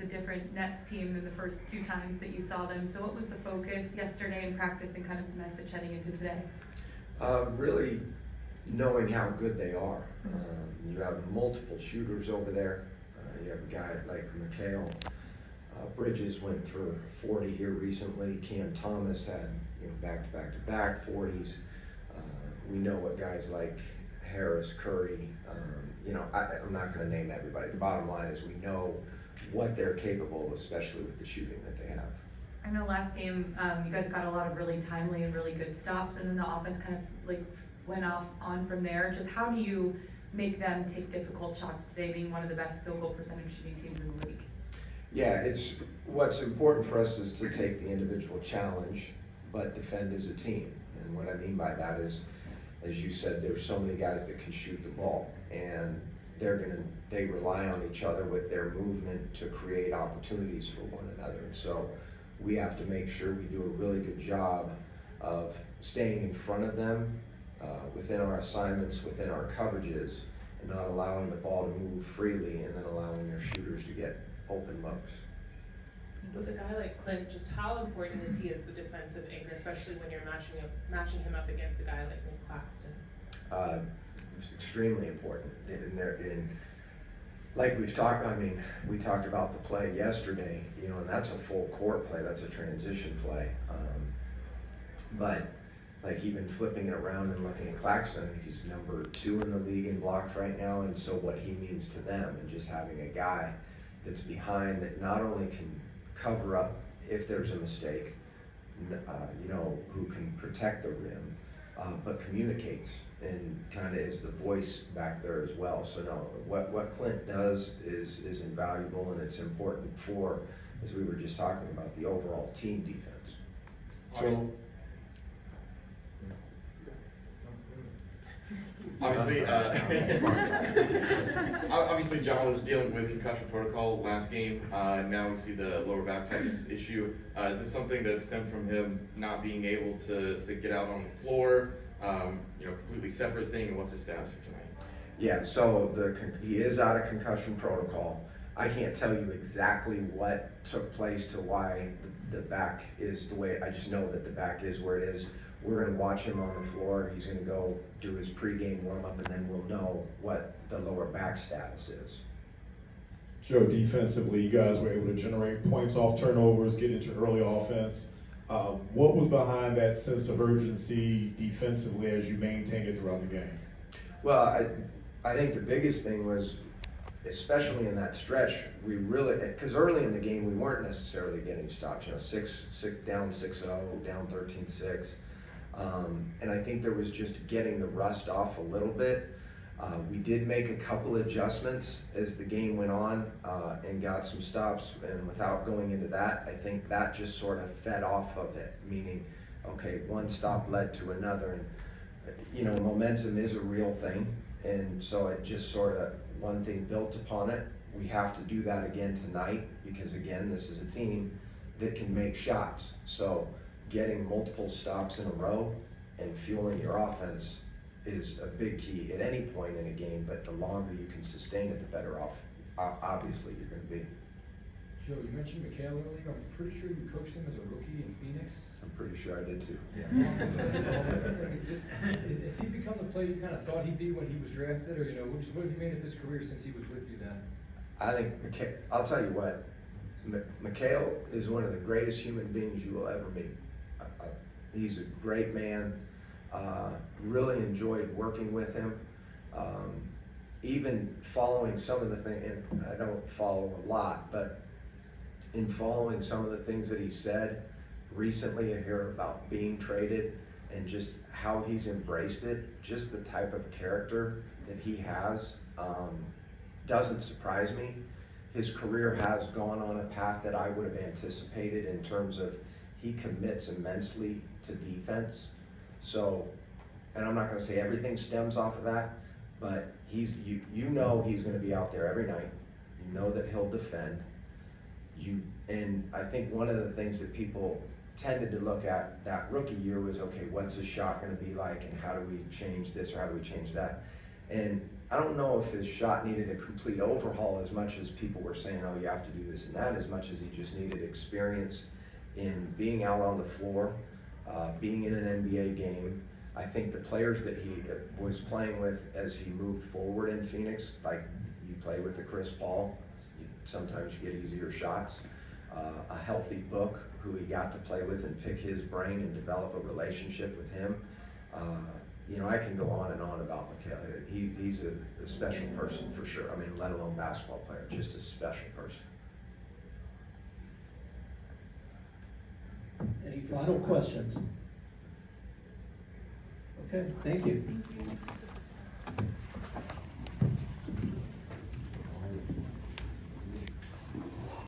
different Nets team than the first two times that you saw them. So what was the focus yesterday in practice and kind of the message heading into today? Really knowing how good they are. You have multiple shooters over there. You have a guy like Mikhail Bridges went for 40 here recently. Cam Thomas had back-to-back 40s. We know what guys like Harris, Curry, I'm not going to name everybody. The bottom line is we know what they're capable of, especially with the shooting that they have. I know last game you guys got a lot of really timely and really good stops, and then the offense kind of like went on from there. Just how do you make them take difficult shots today, being one of the best field goal percentage shooting teams in the league? Yeah, what's important for us is to take the individual challenge, but defend as a team. And what I mean by that is, as you said, there's so many guys that can shoot the ball, and they rely on each other with their movement to create opportunities for one another. And so we have to make sure we do a really good job of staying in front of them within our assignments, within our coverages, and not allowing the ball to move freely, and then allowing their shooters to get open looks. With a guy like Clint, just how important is he as the defensive anchor, especially when you're matching him up against a guy like Nick Claxton? Extremely important. Like we talked about the play yesterday, and that's a full court play, that's a transition play. But like even flipping it around and looking at Claxton, he's number 2 in the league in blocks right now, and so what he means to them, and just having a guy that's behind that not only can cover up if there's a mistake, who can protect the rim, but communicates and kind of is the voice back there as well. So no, what Clint does is invaluable, and it's important for, as we were just talking about, the overall team defense. Obviously, John was dealing with concussion protocol last game. Now we see the lower back tightness issue. Is this something that stemmed from him not being able to get out on the floor? Completely separate thing. And what's his status for tonight? Yeah, so he is out of concussion protocol. I can't tell you exactly what took place to why the back is the way. I just know that the back is where it is. We're going to watch him on the floor. He's going to go do his pregame warm-up, and then we'll know what the lower back status is. Joe, defensively, you guys were able to generate points off turnovers, get into early offense. What was behind that sense of urgency defensively as you maintained it throughout the game? Well, I think the biggest thing was, especially in that stretch, we really, because early in the game we weren't necessarily getting stops. Down 6-0, down 13-6. And I think there was just getting the rust off a little bit. We did make a couple adjustments as the game went on and got some stops, and without going into that, I think that just sort of fed off of it, meaning, okay, one stop led to another, and momentum is a real thing, and so it just sort of, one thing built upon it. We have to do that again tonight, because again, this is a team that can make shots. So getting multiple stops in a row and fueling your offense is a big key at any point in a game, but the longer you can sustain it, the better off, obviously, you're going to be. Joe, you mentioned Mikhail earlier. I'm pretty sure you coached him as a rookie in Phoenix. I'm pretty sure I did too. Yeah. Has he become the player you kind of thought he'd be when he was drafted, or what have you made of his career since he was with you then? I think I'll tell you what, Mikhail is one of the greatest human beings you will ever meet. He's a great man. Really enjoyed working with him. Even following some of the things, and I don't follow a lot, but in following some of the things that he said recently, I hear about being traded and just how he's embraced it, just the type of character that he has, doesn't surprise me. His career has gone on a path that I would have anticipated in terms of he commits immensely to defense. So, and I'm not going to say everything stems off of that, but he's he's going to be out there every night. You know that he'll defend. And I think one of the things that people tended to look at that rookie year was, okay, what's his shot going to be like, and how do we change this or how do we change that? And I don't know if his shot needed a complete overhaul as much as people were saying, oh, you have to do this and that, as much as he just needed experience in being out on the floor, being in an NBA game. I think the players that he was playing with as he moved forward in Phoenix, like you play with a Chris Paul, sometimes you get easier shots. A healthy Book, who he got to play with and pick his brain and develop a relationship with him. You know, I can go on and on about Mikal. He's a special person for sure. I mean, let alone basketball player, just a special person. Any final questions? Okay, thank you. Thank you.